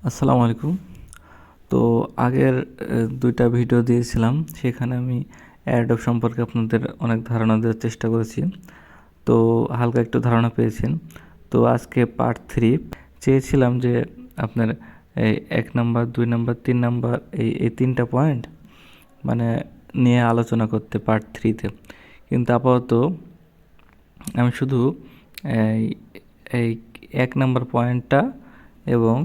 আসসালামু আলাইকুম। তো আগের ২টা ভিডিও দিয়েছিলাম, সেখানে আমি অ্যাডোব সম্পর্কে আপনাদের অনেক ধারণা দেওয়ার চেষ্টা করেছি। তো হালকা একটু ধারণা পেয়েছেন। তো আজকে পার্ট 3 চেয়েছিলাম যে আপনার এই ১ নাম্বার, ২ নাম্বার, ৩ নাম্বার এই ৩টা পয়েন্ট মানে নিয়ে আলোচনা করতে পার্ট 3-তে। কিন্তু আপাতত আমি শুধু এই এই ১ নাম্বার পয়েন্টটা এবং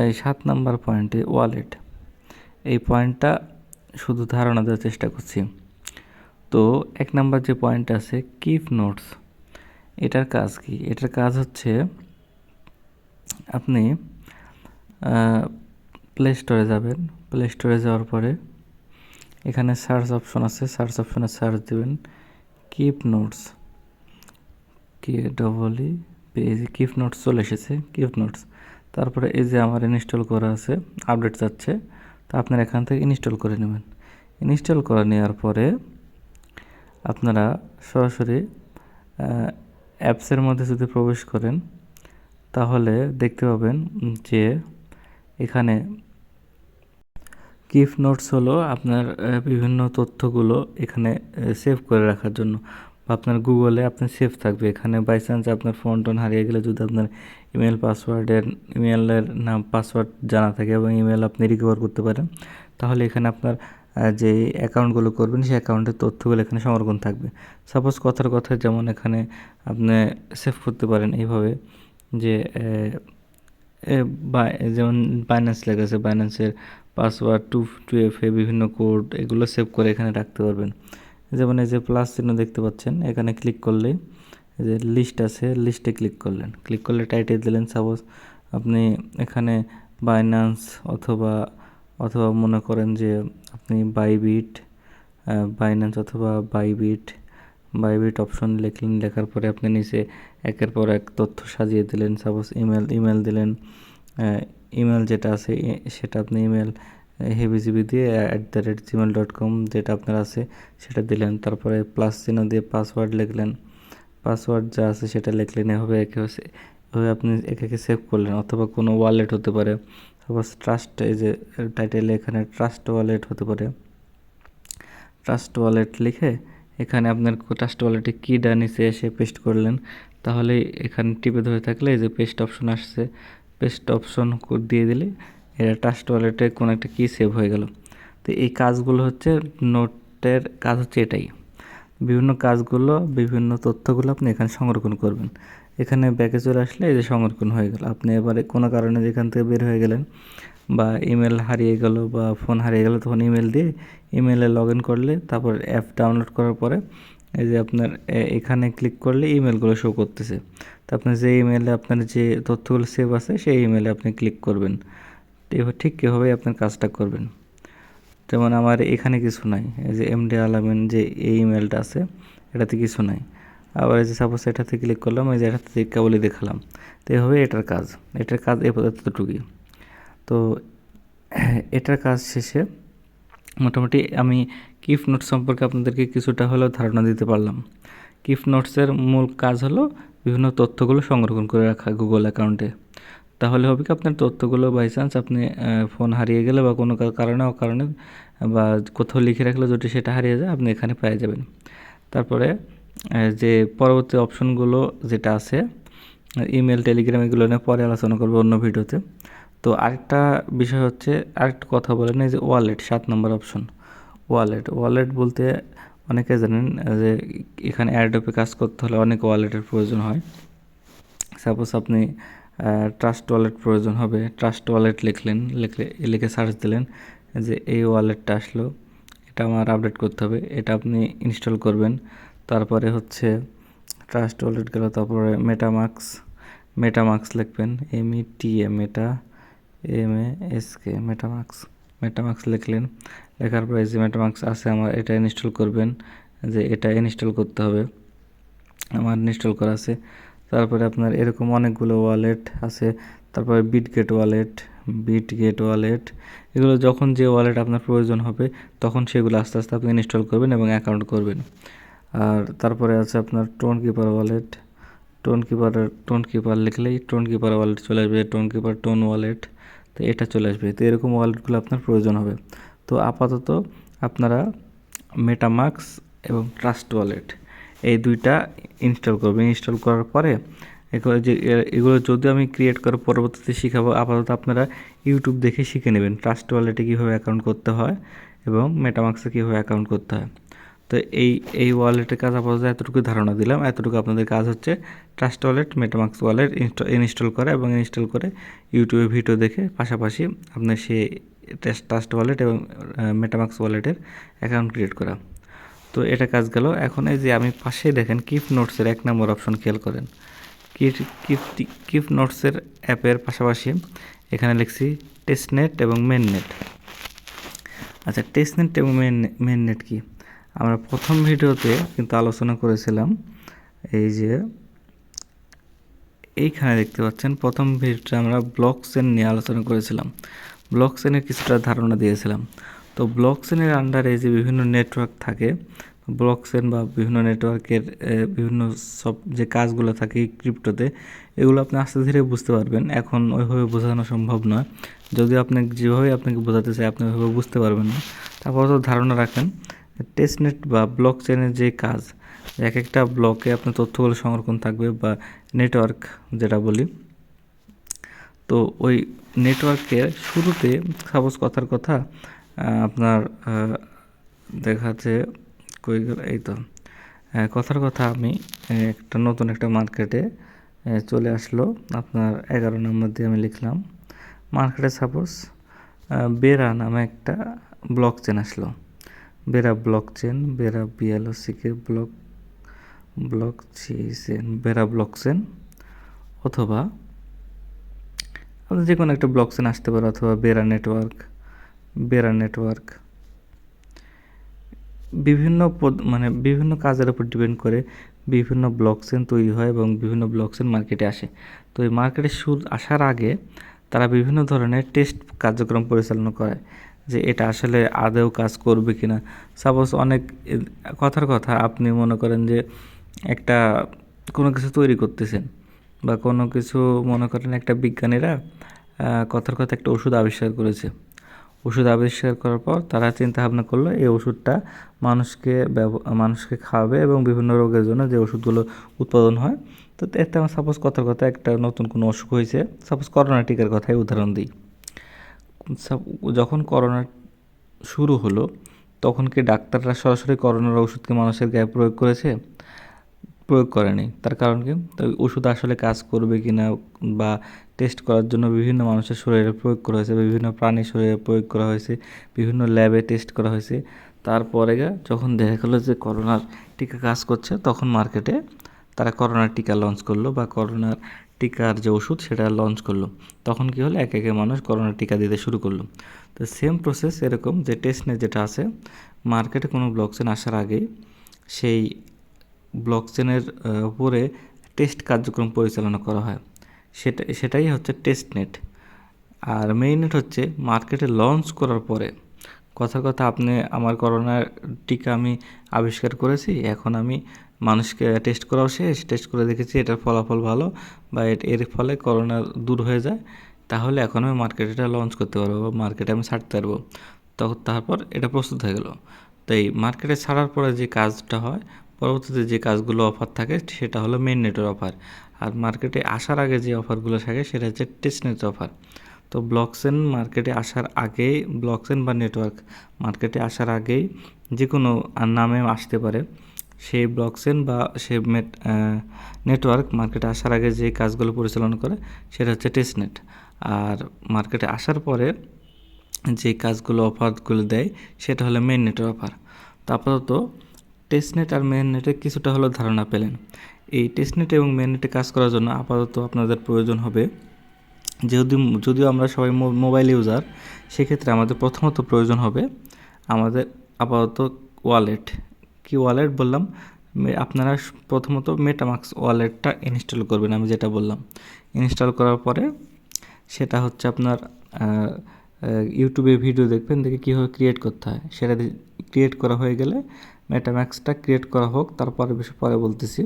এই ৭ নাম্বার পয়েন্টে ওয়ালেট, এই পয়েন্টটা শুধু ধারণা দেওয়ার চেষ্টা করছি। তো ১ নাম্বার যে পয়েন্ট আছে কিপ নোটস, এটার কাজ কি? এটার কাজ হচ্ছে আপনি প্লে স্টোরে যাবেন। প্লে স্টোরে যাওয়ার পরে এখানে সার্চ অপশন আছে, সার্চ অপশনে সার্চ দেবেন keep notes, page keep notes চলে এসেছে। কিপ নোটস, তারপরে এই যে আমার ইনস্টল করা আছে, আপডেট যাচ্ছে, তো আপনারা এখান থেকে ইনস্টল করে নেবেন। ইনস্টল করে নেওয়ার পরে আপনারা সরাসরি অ্যাপসের মধ্যে যদি প্রবেশ করেন তাহলে দেখতে পাবেন যে এখানে কিপ নোটস হলো আপনার বিভিন্ন তথ্যগুলো এখানে সেভ করে রাখার জন্য, বা আপনার গুগলে আপনার সেভ থাকবে। এখানে বাই চান্স আপনার ফোন টোন হারিয়ে গেলে যদি আপনার ইমেলের নাম পাসওয়ার্ড জানা থাকে এবং ইমেল আপনি রিকভার করতে পারেন, তাহলে এখানে আপনার যে অ্যাকাউন্টগুলো করবেন সেই অ্যাকাউন্টের তথ্যগুলো এখানে সংরক্ষণ থাকবে। সাপোজ কথার কথা যেমন এখানে আপনি সেভ করতে পারেন এইভাবে যে যেমন বাইন্যান্স লেখা আছে, বাইন্যান্সের পাসওয়ার্ড 2FA বিভিন্ন কোড এগুলো সেভ করে এখানে রাখতে পারবেন। যেমন এই যে প্লাস চিহ্ন দেখতে পাচ্ছেন, এখানে ক্লিক করলে যে লিস্ট আছে, লিস্টে ক্লিক করলেন, ক্লিক করলে টাইটেল দিলেন সাপোজ আপনি এখানে বাইন্যান্স অথবা অথবা মনে করেন যে আপনি বাইন্যান্স অথবা বাইবিট অপশন লিখলেন। লেখার পরে আপনি নিচে একের পর এক তথ্য সাজিয়ে দিলেন। সাপোজ ইমেল দিলেন, ইমেল যেটা আছে সেটা আপনি ইমেল হেবিজিবি দিয়ে @gmail.com যেটা আপনার আছে সেটা দিলেন। তারপরে প্লাস চিহ্ন দিয়ে পাসওয়ার্ড লিখলেন, পাসওয়ার্ড যা আছে সেটা লিখলেন। এভাবে এভাবে আপনি একে সেভ করলেন। অথবা কোনো ওয়ালেট হতে পারে, সাপোজ ট্রাস্ট, এই যে টাইটেলে এখানে ট্রাস্ট ওয়ালেট হতে পারে। ট্রাস্ট ওয়ালেট লিখে এখানে আপনার ট্রাস্ট ওয়ালেটে কিটা নিচে এসে পেস্ট করলেন, তাহলে এখানে টিপে ধরে থাকলে এই যে পেস্ট অপশন আসছে, পেস্ট অপশন দিয়ে দিলে এটা ট্রাস্ট ওয়ালেটে কোনো একটা কি সেভ হয়ে গেল। তো এই কাজগুলো হচ্ছে নোটের কাজ, হচ্ছে এটাই। বিভিন্ন কাজগুলো, বিভিন্ন তথ্যগুলো আপনি এখানে সংরক্ষণ করবেন। এখানে ব্যাকে চলে আসলে এই যে সংরক্ষণ হয়ে গেল। আপনি এবারে কোনো কারণে যেখান থেকে বের হয়ে গেলেন বা ইমেল হারিয়ে গেল বা ফোন হারিয়ে গেল, তখন ইমেল দিয়ে ইমেলে লগ ইন করলে তারপর অ্যাপ ডাউনলোড করার পরে এই যে আপনার এখানে ক্লিক করলে ইমেলগুলো শো করতেছে। তো আপনার যে ইমেলে আপনার যে তথ্যগুলো সেভ আছে সেই ইমেলে আপনি ক্লিক করবেন। ঠিক কীভাবে আপনার কাজটা করবেন। যেমন আমার এখানে কিছু নাই, এই যে এমডি আলামিন যে এই ইমেলটা আছে এটাতে কিছু নাই। আবার এই যে সাপোজ এটাতে ক্লিক করলাম, এই যে এটাতে কেবলই দেখালাম। তো এভাবে এটার কাজ এতটুকুই। তো এটার কাজ শেষে মোটামুটি আমি কিপ নোটস সম্পর্কে আপনাদেরকে কিছুটা হলেও ধারণা দিতে পারলাম। কিপ নোটসের মূল কাজ হলো বিভিন্ন তথ্যগুলো সংরক্ষণ করে রাখা গুগল অ্যাকাউন্টে। তাহলে হবে কি, আপনার তথ্যগুলো বাই চান্স আপনি ফোন হারিয়ে গেলে বা কোনো কারণে অকারণে বা কোথাও লিখে রাখলে যদি সেটা হারিয়ে যায়, আপনি এখানে পেয়ে যাবেন। তারপরে যে পরবর্তী অপশনগুলো যেটা আছে ইমেল, টেলিগ্রাম, এগুলো নিয়ে পরে আলোচনা করবো অন্য ভিডিওতে। তো আরেকটা বিষয় হচ্ছে, আরেকটা কথা বলেন, এই যে ওয়ালেট 7 নম্বর অপশন। ওয়ালেট বলতে অনেকে জানেন যে এখানে অ্যাডোবে কাজ করতে হলে অনেক ওয়ালেটের প্রয়োজন হয়। সাপোজ আপনি ট্রাস্ট ওয়ালেট প্রয়োজন হবে, ট্রাস্ট ওয়ালেট লিখে সার্চ দিলেন, যে এই ওয়ালেটটা আসলো, এটা আমার আপডেট করতে হবে, এটা আপনি ইনস্টল করবেন। তারপরে হচ্ছে ট্রাস্ট ওয়ালেট গেল, তারপরে মেটামাক্স লিখবেন, মেটামাক্স লিখলেন। লেখার পরে যে মেটামাক্স আছে আমার, এটা ইনস্টল করবেন, যে এটা ইনস্টল করতে হবে, আমার ইনস্টল করা আছে। তারপরে আপনার এরকম অনেকগুলো ওয়ালেট আছে। তারপরে বিটগেট ওয়ালেট, এগুলো যখন যে ওয়ালেট আপনার প্রয়োজন হবে তখন সেগুলো আস্তে আস্তে আপনি ইনস্টল করবেন এবং অ্যাকাউন্ট করবেন। আর তারপরে আছে আপনার Tonkeeper wallet. Tonkeeper লিখলেই টোন কিপার ওয়ালেট চলে আসবে, টোন ওয়ালেট। তো এটা চলে আসবে। তো এরকম ওয়ালেটগুলো আপনার প্রয়োজন হবে। তো আপাতত আপনারা মেটামাস্ক এবং ট্রাস্ট ওয়ালেট এই দুইটা ইনস্টল করবেন। ইনস্টল করার পরে এগুলো যদিও আমি ক্রিয়েট করে পরবর্তীতে শিখাবো, আপাতত আপনারা ইউটিউব দেখে শিখে নেবেন ট্রাস্ট ওয়ালেটে কীভাবে অ্যাকাউন্ট করতে হয় এবং মেটামাস্কে কীভাবে অ্যাকাউন্ট করতে হয়। তো এই ওয়ালেটের কাজ আপাতত এতটুকু ধারণা দিলাম। এতটুকু আপনাদের কাজ হচ্ছে trust wallet, MetaMask wallet install করা এবং ইনস্টল করে ইউটিউবে ভিডিও দেখে পাশাপাশি আপনার সেই ট্রাস্ট ওয়ালেট এবং মেটামাস্ক ওয়ালেটের অ্যাকাউন্ট ক্রিয়েট করা। তো এটা কাজ গেল। এখন এই যে আমি পাশে দেখেন কিপ নোটসের 1 নম্বর অপশন খেয়াল করেন। কিপ নোটসের অ্যাপের পাশাপাশি এখানে লিখছি টেস্টনেট এবং মেননেট। আচ্ছা, টেস্টনেট এবং মেননেট কি আমরা প্রথম ভিডিওতে কিন্তু আলোচনা করেছিলাম। এই যে এইখানে দেখতে পাচ্ছেন প্রথম ভিডিওতে আমরা ব্লক চেন নিয়ে আলোচনা করেছিলাম, ব্লক চেনের কিছুটা ধারণা দিয়েছিলাম। তো ব্লক চেনের আন্ডারে যে বিভিন্ন নেটওয়ার্ক থাকে, ব্লক চেন বা বিভিন্ন নেটওয়ার্কের বিভিন্ন সব যে কাজগুলো থাকে ক্রিপ্টোতে, এগুলো আপনি আস্তে ধীরে বুঝতে পারবেন। এখন ওইভাবে বোঝানো সম্ভব নয়, যদিও আপনি যেভাবে আপনাকে বোঝাতে চাই আপনি ওইভাবে বুঝতে পারবেন না। তারপর তো ধারণা রাখেন টেস্টনেট বা ব্লক চেনের যে কাজ, এক একটা ব্লকে আপনার তথ্যগুলো সংরক্ষণ থাকবে বা নেটওয়ার্ক যেটা বলি। তো ওই নেটওয়ার্কের শুরুতে সাপোজ কথার কথা আপনার দেখাচ্ছে কই গেল, এই তো কথার কথা আমি নতুন একটা মার্কেটে চলে আসলো আপনার 11 নম্বর দিয়ে আমি লিখলাম মার্কেটে সাপোজ বেরা নামে একটা ব্লক চেন আসলো, Bera block chain, Bera BLOCK block chain, Bera block chain, অথবা আপনার যে কোনো একটা ব্লক চেন আসতে পারে, অথবা বেরা নেটওয়ার্ক। বিভিন্ন কাজের উপর ডিপেন্ড করে বিভিন্ন ব্লক চেন তৈরি হয় এবং বিভিন্ন ব্লক চেন মার্কেটে আসে। তো এই মার্কেটে আসার আগে তারা বিভিন্ন ধরনের টেস্ট কার্যক্রম পরিচালনা করে যে এটা আসলে আদৌ কাজ করবে কিনা। সাপোজ অনেক কথার কথা আপনি মনে করেন যে একটা কোনো কিছু তৈরি করতেছেন বা কোনো কিছু মনে করেন একটা বিজ্ঞানীরা কথার কথা একটা ওষুধ আবিষ্কার করেছে। ওষুধ আবিষ্কার করার পর তারা চিন্তা ভাবনা করলো এই ওষুধটা মানুষকে খাওয়াবে এবং বিভিন্ন রোগের জন্য যে ওষুধগুলো উৎপাদন হয়। তো এতে আমার সাপোজ কথার কথা একটা নতুন কোনো অসুখ হয়েছে, সাপোজ করোনা টিকার কথাই উদাহরণ দিই। যখন করোনা শুরু হলো তখন কি ডাক্তাররা সরাসরি করোনার ওষুধকে মানুষের গায়ে প্রয়োগ করেছে? প্রয়োগ করেনি। তার কারণ কি? তো ওষুধ আসলে কাজ করবে কি না বা টেস্ট করার জন্য বিভিন্ন মানুষের শরীরে প্রয়োগ করা হয়েছে, বিভিন্ন প্রাণীর শরীরে প্রয়োগ করা হয়েছে, বিভিন্ন ল্যাবে টেস্ট করা হয়েছে। তারপরে যখন দেখা গেলো যে করোনার টিকা কাজ করছে, তখন মার্কেটে তারা করোনার টিকা লঞ্চ করলো বা করোনার টিকার যে ওষুধ সেটা লঞ্চ করলো। তখন কি হলো, একে একে মানুষ করোনার টিকা দিতে শুরু করলো। তো সেম প্রসেস এরকম যে টেস্টনেট যেটা আছে, মার্কেটে কোনো ব্লক চেন আসার আগেই সেই ব্লক চেনের উপরে টেস্ট কার্যক্রম পরিচালনা করা হয়, সেটাই হচ্ছে টেস্টনেট। আর মেইননেট হচ্ছে মার্কেটে লঞ্চ করার পরে কথার কথা আপনি আমার করোনার টিকা আমি আবিষ্কার করেছি, এখন আমি মানুষকে টেস্ট করাও শেষ, টেস্ট করে দেখেছি এটার ফলাফল ভালো বা এর ফলে করোনা দূর হয়ে যায়, তাহলে এখন আমি মার্কেটে এটা লঞ্চ করতে পারবো বা মার্কেটে আমি ছাড়তে পারবো। তারপর এটা প্রস্তুত হয়ে গেল। তাই মার্কেটে ছাড়ার পরে যে কাজটা হয়, পরবর্তীতে যে কাজগুলো অফার থাকে সেটা হলো মেইননেটের অফার। আর মার্কেটে আসার আগে যে অফারগুলো থাকে সেটা হচ্ছে টেস্টনেটের অফার। তো ব্লকচেন মার্কেটে আসার আগেই, ব্লকচেন বা নেটওয়ার্ক মার্কেটে আসার আগেই যে কোনো নামে আসতে পারে, সেই ব্লকচেন বা সেই নেটওয়ার্ক মার্কেটে আসার আগে যে কাজগুলো পরিচালনা করে সেটা হচ্ছে টেস্টনেট। আর মার্কেটে আসার পরে যে কাজগুলো অফারগুলো দেয় সেটা হলো মেইননেটের অফার। তো আপাতত টেস্টনেট আর মেইননেটের কিছুটা হলো ধারণা পেলেন। এই টেস্টনেট এবং মেইননেটে কাজ করার জন্য আপাতত আপনাদের প্রয়োজন হবে, যদিও আমরা সবাই মোবাইল ইউজার, সেক্ষেত্রে আমাদের প্রথমত প্রয়োজন হবে আমাদের আপাতত ওয়ালেট। কি ওয়ালেট বললাম? আপনারা প্রথমত মেটামাস্ক ওয়ালেটটা ইনস্টল করবেন, আমি যেটা বললাম। ইনস্টল করার পরে সেটা হচ্ছে আপনার ইউটিউবে ভিডিও দেখবেন, দেখে কীভাবে ক্রিয়েট করতে হয়। সেটা ক্রিয়েট করা হয়ে গেলে মেটামাস্কটা ক্রিয়েট করা হোক, তারপরে বিষয় পরে বলতেছি।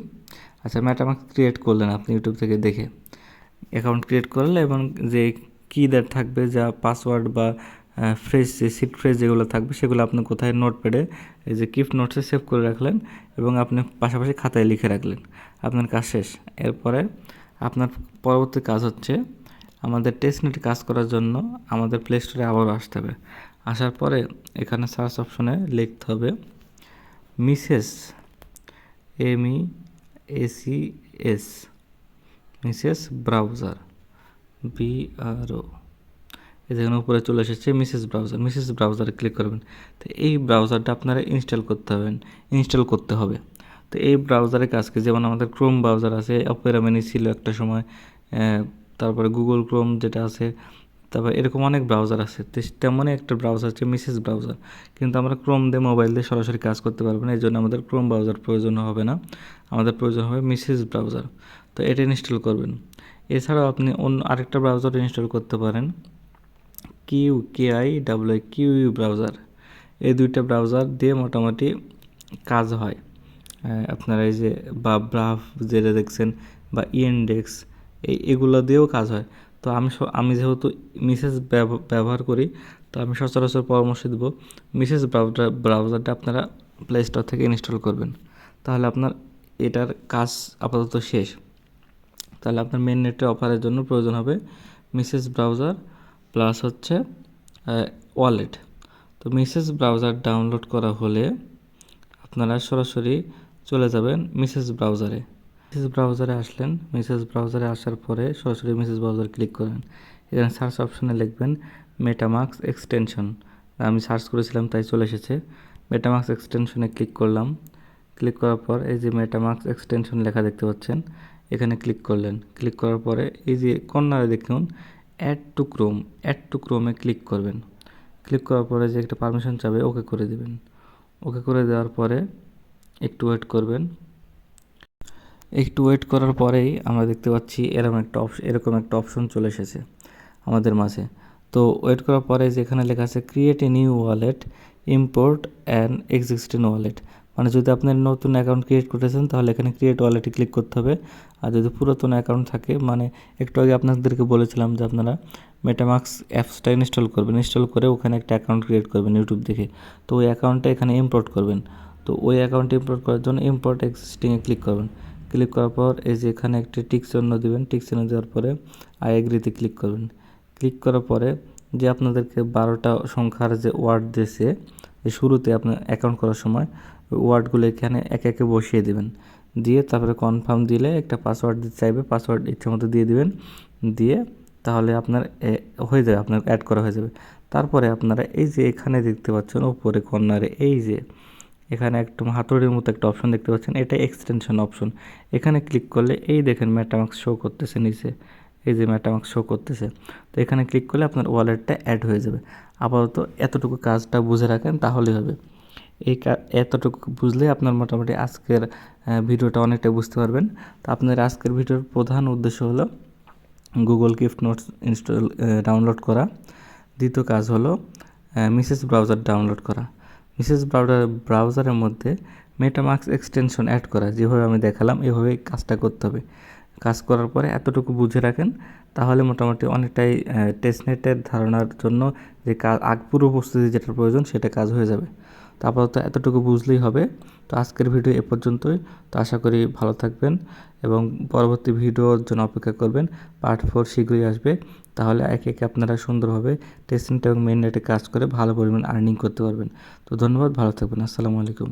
আচ্ছা, মেটামাস্ক ক্রিয়েট করলেন আপনি ইউটিউব থেকে দেখে, অ্যাকাউন্ট ক্রিয়েট করলে এবং যে কিদের থাকবে, যা পাসওয়ার্ড বা ফ্রেজ, যে সিট ফ্রেজ যেগুলো থাকবে সেগুলো আপনি কোথায় নোটপ্যাডে এই যে কিপ নোটসে সেভ করে রাখলেন এবং আপনি পাশাপাশি খাতায় লিখে রাখলেন, আপনার কাজ শেষ। এরপরে আপনার পরবর্তী কাজ হচ্ছে আমাদের টেস্টনেটে কাজ করার জন্য আমাদের প্লে স্টোরে আবারও আসতে হবে। আসার পরে এখানে সার্চ অপশনে লিখতে হবে Mrs, MESES, Mrs browser, BRO। এই যেখানে উপরে চলে এসেছে মিসেস ব্রাউজার, মিসেস ব্রাউজারে ক্লিক করবেন। তো এই ব্রাউজারটা আপনারা ইনস্টল করতে হবে। তো এই ব্রাউজারের কাজ কি, যেমন আমাদের ক্রোম ব্রাউজার আছে, অপেরা মিনি ছিল একটা সময়, তারপরে গুগল ক্রোম যেটা আছে, তারপর এরকম অনেক ব্রাউজার আছে। তো তেমনই একটা ব্রাউজার হচ্ছে মিসেস ব্রাউজার, কিন্তু আমরা ক্রোম দিয়ে মোবাইল দিয়ে সরাসরি কাজ করতে পারবো না, এই জন্য আমাদের ক্রোম ব্রাউজার প্রয়োজন হবে না, আমাদের প্রয়োজন হবে মিসেস ব্রাউজার। তো এটা ইনস্টল করবেন। এছাড়াও আপনি অন্য আরেকটা ব্রাউজার ইনস্টল করতে পারেন, QUIE ব্রাউজার। এই দুইটা ব্রাউজার দিয়ে মোটামুটি কাজ হয়। আপনারা এই যে বা ব্রাভ যেটা দেখছেন বা ইনডেক্স, এগুলো দিয়েও কাজ হয়। তো আমি যেহেতু মিসেস ব্যবহার করি, তো আমি সচরাচর পরামর্শ দেব মিসেস ব্রাউজারটা আপনারা প্লে স্টোর থেকে ইনস্টল করবেন। তাহলে আপনার এটার কাজ আপাতত শেষ। তাহলে আপনার মেন নেটের অফারের জন্য প্রয়োজন হবে মিসেস ব্রাউজার প্লাস হচ্ছে ওয়ালেট। তো মিসেস ব্রাউজার ডাউনলোড করা হলে আপনারা সরাসরি চলে যাবেন মিসেস ব্রাউজারে। মিসেস ব্রাউজারে আসলেন, মিসেস ব্রাউজারে আসার পরে সরাসরি মিসেস ব্রাউজার ক্লিক করবেন। এখানে সার্চ অপশনে লিখবেন মেটামাস্ক এক্সটেনশন। আমি সার্চ করেছিলাম তাই চলে এসেছে। মেটামাস্ক এক্সটেনশনে ক্লিক করলাম। ক্লিক করার পর এই যে মেটামাস্ক এক্সটেনশন লেখা দেখতে পাচ্ছেন, এখানে ক্লিক করলেন। ক্লিক করার পরে এই যে কর্নারে দেখুন অ্যাড টু ক্রোমে ক্লিক করবেন। ক্লিক করার পরে যে একটা পারমিশন চাবে ওকে করে দেবেন। ওকে করে দেওয়ার পরে একটু ওয়েট করবেন। একটু ওয়েট করার পরেই আমরা দেখতে পাচ্ছি এরকম একটা অপশন চলে এসেছে আমাদের মাঝে। তো ওয়েট করার পরে যেখানে লেখা আছে create a new wallet, import an existing wallet, মানে যদি আপনি নতুন অ্যাকাউন্ট ক্রিয়েট করতেছেন তাহলে এখানে ক্রিয়েট ওয়ালেটে ক্লিক করতে হবে। আর যদি পুরাতন অ্যাকাউন্ট থাকে, মানে একটু আগে আপনাদেরকে বলেছিলাম যে আপনারা মেটামাস্ক অ্যাপসটা ইনস্টল করবেন, ইনস্টল করে ওখানে একটা অ্যাকাউন্ট ক্রিয়েট করবেন ইউটিউব দেখে। তো ওই অ্যাকাউন্টটা এখানে ইম্পোর্ট করবেন। তো ওই অ্যাকাউন্ট ইম্পোর্ট করার জন্য ইম্পোর্ট এক্সিস্টিংয়ে ক্লিক করবেন। ক্লিক করার পর এই যে এখানে একটি টিক চিহ্ন দেবেন, টিক চিহ্ন দেওয়ার পরে আই এগ্রিতে ক্লিক করবেন। ক্লিক করার পরে যে আপনাদেরকে 12টা সংখ্যার যে ওয়ার্ড দিয়েছে এই শুরুতে আপনার অ্যাকাউন্ট করার সময়, ওই ওয়ার্ডগুলো এখানে একে একে বসিয়ে দেবেন। দিয়ে তারপরে কনফার্ম দিলে একটা পাসওয়ার্ড দিতে চাইবে, পাসওয়ার্ড ইচ্ছা মতো দিয়ে দিবেন। দিয়ে তাহলে আপনার হয়ে যাবে, আপনার অ্যাড করা হয়ে যাবে। তারপরে আপনারা এই যে এখানে দেখতে পাচ্ছেন উপরে কর্নারে এই যে এখানে একদম হাতুড়ির মতো একটা অপশন দেখতে পাচ্ছেন, এটা এক্সটেনশন অপশন। এখানে ক্লিক করলে এই দেখেন মেটামাস্ক শো করতেছে নিচে, এই যে মেটামাস্ক শো করতেছে। তো এখানে ক্লিক করলে আপনার ওয়ালেটটা অ্যাড হয়ে যাবে। আপাতত এতটুকু কাজটা বুঝে রাখেন তাহলেই হবে। এতটুকু বুঝলে আপনার মোটামুটি আজকের ভিডিওটা অনেকটা বুঝতে পারবেন। তো আপনার আজকের ভিডিওর প্রধান উদ্দেশ্য হলো গুগল গিফট নোটস ডাউনলোড করা। দ্বিতীয় কাজ হলো মিসেস ব্রাউজার ডাউনলোড করা। মিসেস ব্রাউজারের মধ্যে মেটামাস্ক এক্সটেনশন অ্যাড করা, যেভাবে আমি দেখালাম এভাবেই কাজটা করতে হবে। কাজ করার পরে এতটুকু বুঝে রাখেন তাহলে মোটামুটি অনেকটাই টেস্টনেটের ধারণার জন্য যে পুরো প্রস্তুতি যেটার প্রয়োজন সেটা কাজ হয়ে যাবে। তো আপাতত এতটুকু বুঝলেই হবে। তো আজকের ভিডিও এ পর্যন্তই। তো আশা করি ভালো থাকবেন এবং পরবর্তী ভিডিওর জন্য অপেক্ষা করবেন। পার্ট 4 শীঘ্রই আসবে। তাহলে একে একে আপনারা সুন্দরভাবে টেস্টনেট এবং মেইননেটে কাজ করে ভালো পরিমাণ আর্নিং করতে পারবেন। তো ধন্যবাদ, ভালো থাকবেন। আসসালামু আলাইকুম।